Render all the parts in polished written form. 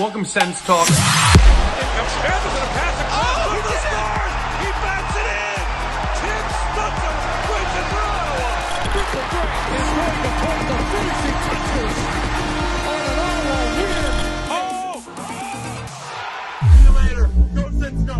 Welcome, SENS Talk. Here comes Smith with a pass across. Oh, he scores! He bats it in! Tim Stützle wins it for Ottawa. Stützle is going to put the finishing touches on an Ottawa win. Oh! See you later. Go SENS, go.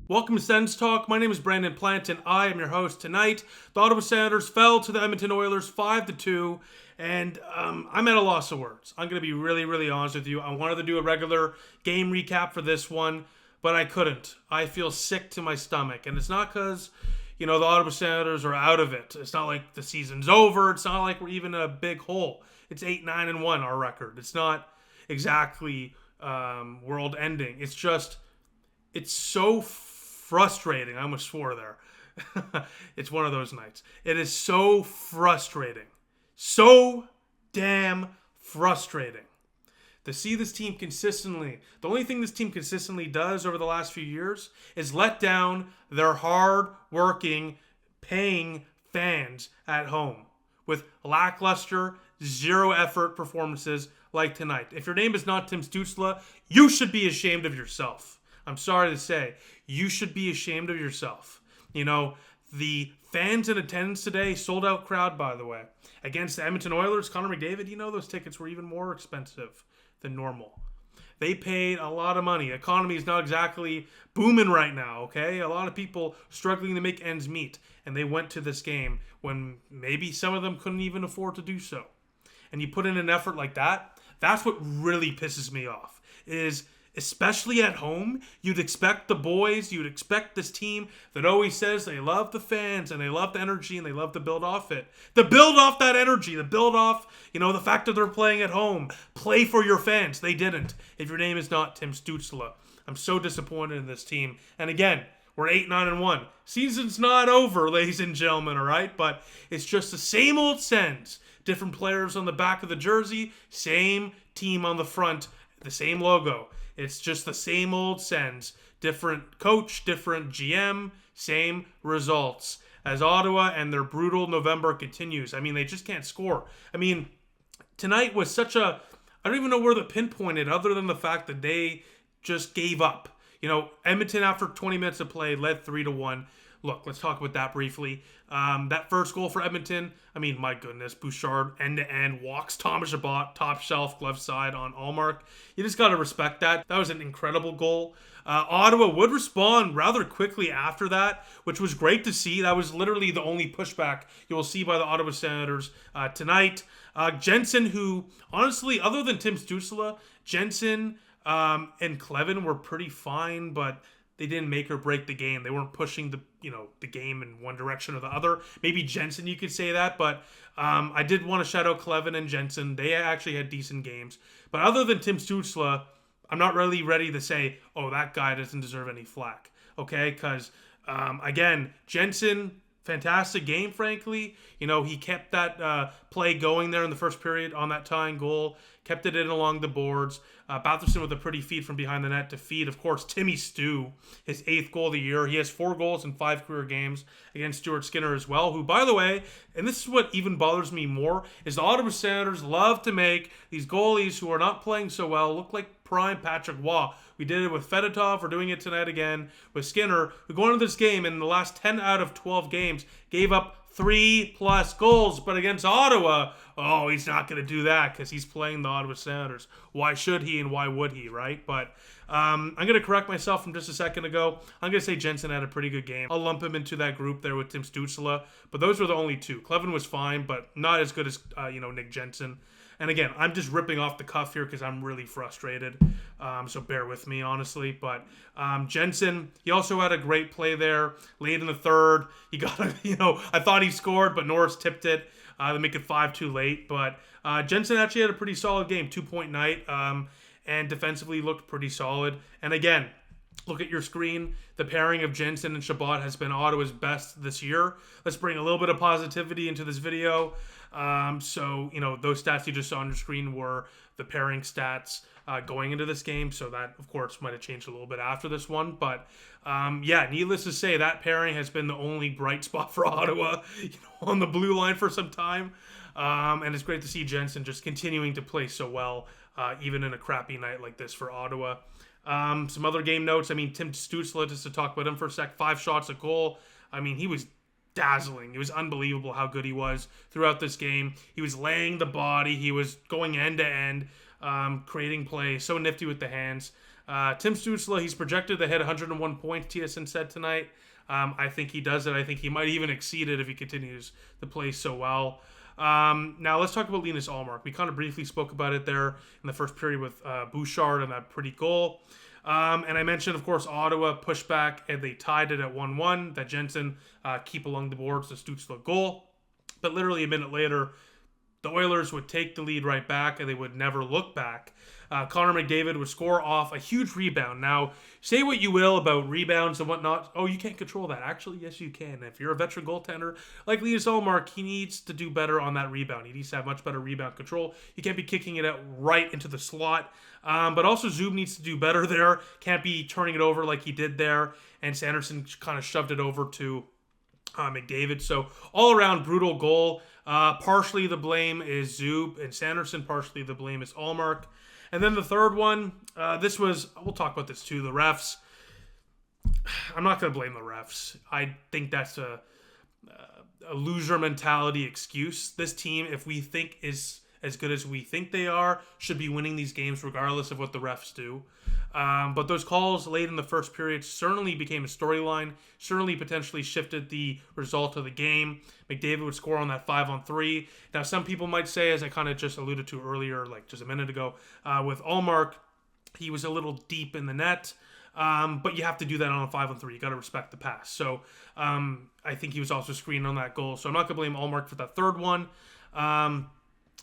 Welcome to SENS Talk. My name is Brandon Plant, and I am your host tonight. The Ottawa Senators fell to the Edmonton Oilers 5-2, and I'm at a loss of words. I'm going to be really honest with you. I wanted to do a regular game recap for this one, but I couldn't. I feel sick to my stomach, and it's not because, the Ottawa Senators are out of it. It's not like the season's over. It's not like we're even in a big hole. It's 8-9-1, our record. It's not exactly world ending. It's just, it's so frustrating. I almost swore there. It's one of those nights. It is so frustrating. So damn frustrating to see this team consistently. The only thing this team consistently does over the last few years is let down their hard-working, paying fans at home with lackluster, zero-effort performances like tonight. If your name is not Tim Stützle, you should be ashamed of yourself. I'm sorry to say, you should be ashamed of yourself. The fans in attendance today, sold out crowd, by the way, against the Edmonton Oilers, Connor McDavid, those tickets were even more expensive than normal. They paid a lot of money. Economy is not exactly booming right now, okay? A lot of people struggling to make ends meet, and they went to this game when maybe some of them couldn't even afford to do so. And you put in an effort like that, that's what really pisses me off, is especially at home, you'd expect the boys, you'd expect this team that always says they love the fans and they love the energy and they love to build off it. To build off that energy, to build off, the fact that they're playing at home. Play for your fans. They didn't. If your name is not Tim Stützle. I'm so disappointed in this team. And again, we're 8-9-1. Season's not over, ladies and gentlemen, all right? But it's just the same old SENS. Different players on the back of the jersey, same team on the front, the same logo. It's just the same old SENS. Different coach, different GM, same results. As Ottawa and their brutal November continues. They just can't score. Tonight was such a... I don't even know where to pinpoint it other than the fact that they just gave up. Edmonton, after 20 minutes of play, led 3-1. Look, let's talk about that briefly. That first goal for Edmonton, my goodness, Bouchard end-to-end walks Thomas Chabot, top shelf, glove side on Allmark. You just got to respect that. That was an incredible goal. Ottawa would respond rather quickly after that, which was great to see. That was literally the only pushback you will see by the Ottawa Senators tonight. Jensen, who, honestly, other than Tim Stützle, Jensen and Clevin were pretty fine, but they didn't make or break the game. They weren't pushing the game in one direction or the other. Maybe Jensen, you could say that, but I did want to shout out Clevin and Jensen. They actually had decent games. But other than Tim Stützle, I'm not really ready to say, oh, that guy doesn't deserve any flack. Okay? Because, again, Jensen, fantastic game, frankly. He kept that play going there in the first period on that tying goal. Kept it in along the boards. Batherson with a pretty feed from behind the net to feed, of course, Timmy Stu, his 8th goal of the year. He has 4 goals in 5 career games against Stuart Skinner as well, who, by the way, and this is what even bothers me more, is the Ottawa Senators love to make these goalies who are not playing so well look like prime Patrick Waugh. We did it with Fedotov. We're doing it tonight again with Skinner, who going into this game in the last 10 out of 12 games gave up 3+ goals, but against Ottawa, he's not going to do that because he's playing the Ottawa Senators. Why should he and why would he, right? But I'm going to correct myself from just a second ago. I'm going to say Jensen had a pretty good game. I'll lump him into that group there with Tim Stützle, but those were the only two. Clevin was fine, but not as good as Nick Jensen. And again, I'm just ripping off the cuff here because I'm really frustrated. So bear with me, honestly. But Jensen, he also had a great play there late in the third. He got, I thought he scored, but Norris tipped it to make it 5-2 late. But Jensen actually had a pretty solid game, 2-point night, and defensively looked pretty solid. And again, look at your screen. The pairing of Jensen and Chabot has been Ottawa's best this year. Let's bring a little bit of positivity into this video. Those stats you just saw on your screen were the pairing stats going into this game. So that, of course, might have changed a little bit after this one. But, needless to say, that pairing has been the only bright spot for Ottawa on the blue line for some time. And it's great to see Jensen just continuing to play so well even in a crappy night like this for Ottawa. Some other game notes. I mean, Tim Stützle, just to talk about him for a sec, 5 shots a goal. I mean, he was dazzling. It was unbelievable how good he was throughout this game. He was laying the body. He was going end to end, creating plays. So nifty with the hands. Tim Stützle, he's projected to hit 101 points, TSN said tonight. I think he does it. I think he might even exceed it if he continues to play so well. Now let's talk about Linus Ullmark. We kind of briefly spoke about it there in the first period with Bouchard and that pretty goal. And I mentioned, of course, Ottawa pushed back and they tied it at 1-1. That Jensen keep along the boards, the Stützle goal. But literally a minute later, the Oilers would take the lead right back and they would never look back. Connor McDavid would score off a huge rebound. Now, say what you will about rebounds and whatnot. Oh, you can't control that. Actually, yes, you can. If you're a veteran goaltender like Linus Ullmark, he needs to do better on that rebound. He needs to have much better rebound control. He can't be kicking it out right into the slot. But also Zub needs to do better there. Can't be turning it over like he did there. And Sanderson kind of shoved it over to McDavid. So all around brutal goal. Partially the blame is Zub, and Sanderson. Partially the blame is Ullmark. And then the third one, we'll talk about this too, the refs. I'm not going to blame the refs. I think that's a loser mentality excuse. This team, if we think is as good as we think they are, should be winning these games regardless of what the refs do. But those calls late in the first period certainly became a storyline, certainly potentially shifted the result of the game. McDavid would score on that 5-on-3. Now, some people might say, as I kind of just alluded to earlier, like just a minute ago, with Ullmark, he was a little deep in the net. But you have to do that on a 5-on-3. You got to respect the pass. So I think he was also screened on that goal. So I'm not going to blame Ullmark for that third one.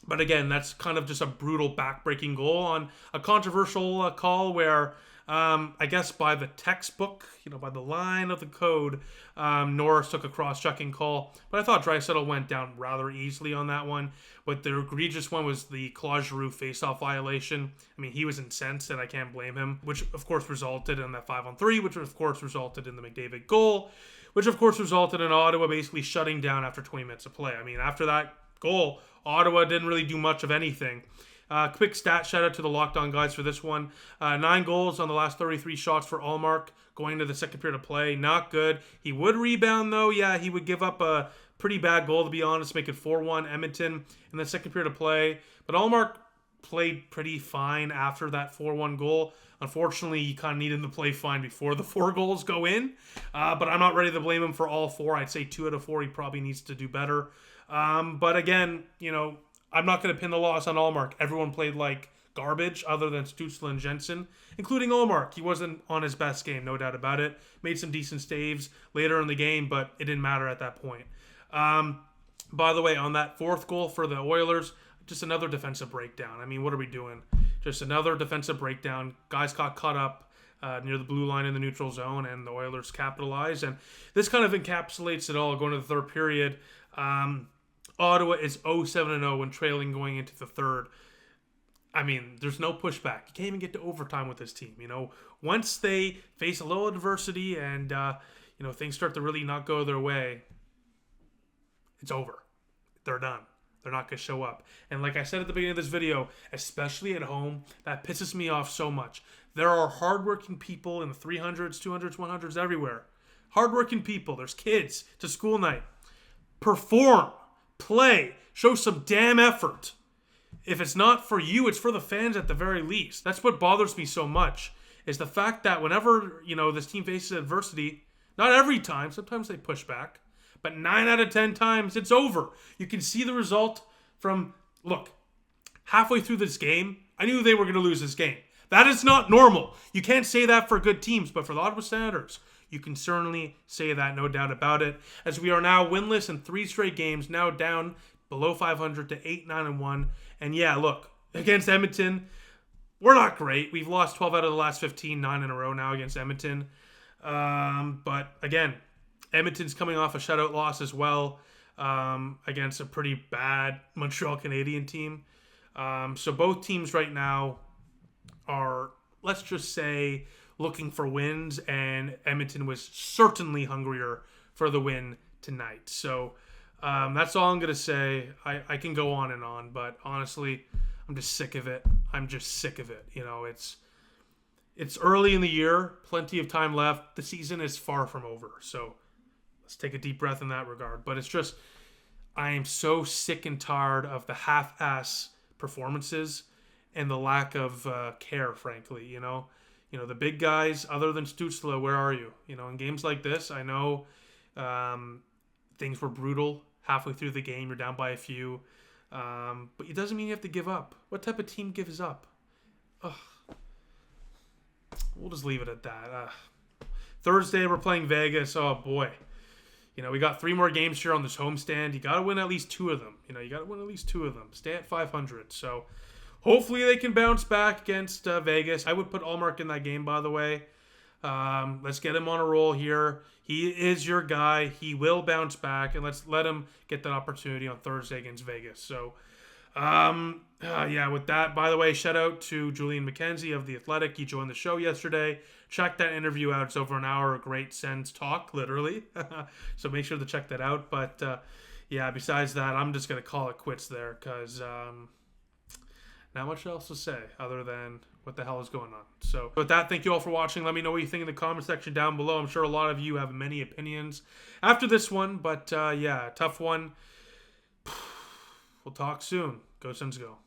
But again, that's kind of just a brutal back-breaking goal on a controversial call where, I guess by the textbook, by the line of the code, Norris took a cross-checking call. But I thought Draisaitl went down rather easily on that one. But the egregious one was the Claude Giroux face-off violation. I mean, he was incensed, and I can't blame him, which of course resulted in that 5-on-3, which of course resulted in the McDavid goal, which of course resulted in Ottawa basically shutting down after 20 minutes of play. I mean, after that goal, Ottawa didn't really do much of anything. Quick stat shout out to the Locked On guys for this one. 9 goals on the last 33 shots for Ullmark going into the second period of play. Not good. He would rebound though. Yeah, he would give up a pretty bad goal to be honest, make it 4-1 Edmonton in the second period of play. But Ullmark played pretty fine after that 4-1 goal. Unfortunately, you kind of need him to play fine before the 4 goals go in. But I'm not ready to blame him for all 4. I'd say 2 out of 4 he probably needs to do better. But again, I'm not going to pin the loss on Ullmark. Everyone played like garbage other than Stützle and Jensen, including Ullmark. He wasn't on his best game, no doubt about it. Made some decent saves later in the game, but it didn't matter at that point. By the way, on that 4th goal for the Oilers, just another defensive breakdown. I mean, what are we doing? Just another defensive breakdown. Guys got caught up near the blue line in the neutral zone, and the Oilers capitalized. And this kind of encapsulates it all going to the third period. Ottawa is 0-7-0 when trailing going into the third. I mean, there's no pushback. You can't even get to overtime with this team. Once they face a little adversity and things start to really not go their way, it's over. They're done. They're not going to show up. And like I said at the beginning of this video, especially at home, that pisses me off so much. There are hardworking people in the 300s, 200s, 100s, everywhere. Hardworking people. There's kids. It's a school night. Perform. Play. Show some damn effort. If it's not for you, it's for the fans at the very least. That's what bothers me so much, is the fact that whenever, this team faces adversity, not every time, sometimes they push back, but 9 out of 10 times, it's over. You can see the result from, look, halfway through this game, I knew they were going to lose this game. That is not normal. You can't say that for good teams, but for the Ottawa Senators, you can certainly say that, no doubt about it, as we are now winless in 3 straight games, now down below 500 to 8-9-1. And yeah, look, against Edmonton, we're not great. We've lost 12 out of the last 15, 9 in a row now against Edmonton. But again, Edmonton's coming off a shutout loss as well against a pretty bad Montreal Canadian team. So both teams right now are, let's just say, looking for wins, and Edmonton was certainly hungrier for the win tonight. So that's all I'm going to say. I can go on and on, but honestly, I'm just sick of it. I'm just sick of it. It's early in the year, plenty of time left. The season is far from over, so let's take a deep breath in that regard. But it's just, I am so sick and tired of the half-ass performances and the lack of care, frankly. The big guys, other than Stützle, where are you? In games like this, I know things were brutal halfway through the game. You're down by a few. But it doesn't mean you have to give up. What type of team gives up? Ugh. We'll just leave it at that. Thursday, we're playing Vegas. Oh, boy. We got 3 more games here on this homestand. You got to win at least 2 of them. Stay at 500. So hopefully they can bounce back against Vegas. I would put Allmark in that game, by the way. Let's get him on a roll here. He is your guy. He will bounce back, and let's let him get that opportunity on Thursday against Vegas. So, with that, by the way, shout out to Julian McKenzie of The Athletic. He joined the show yesterday. Check that interview out. It's over an hour of great SENS talk, literally. So make sure to check that out. But, besides that, I'm just going to call it quits there because not much else to say other than what the hell is going on. So with that, thank you all for watching. Let me know what you think in the comment section down below. I'm sure a lot of you have many opinions after this one, but tough one. We'll talk soon. Go Sens go.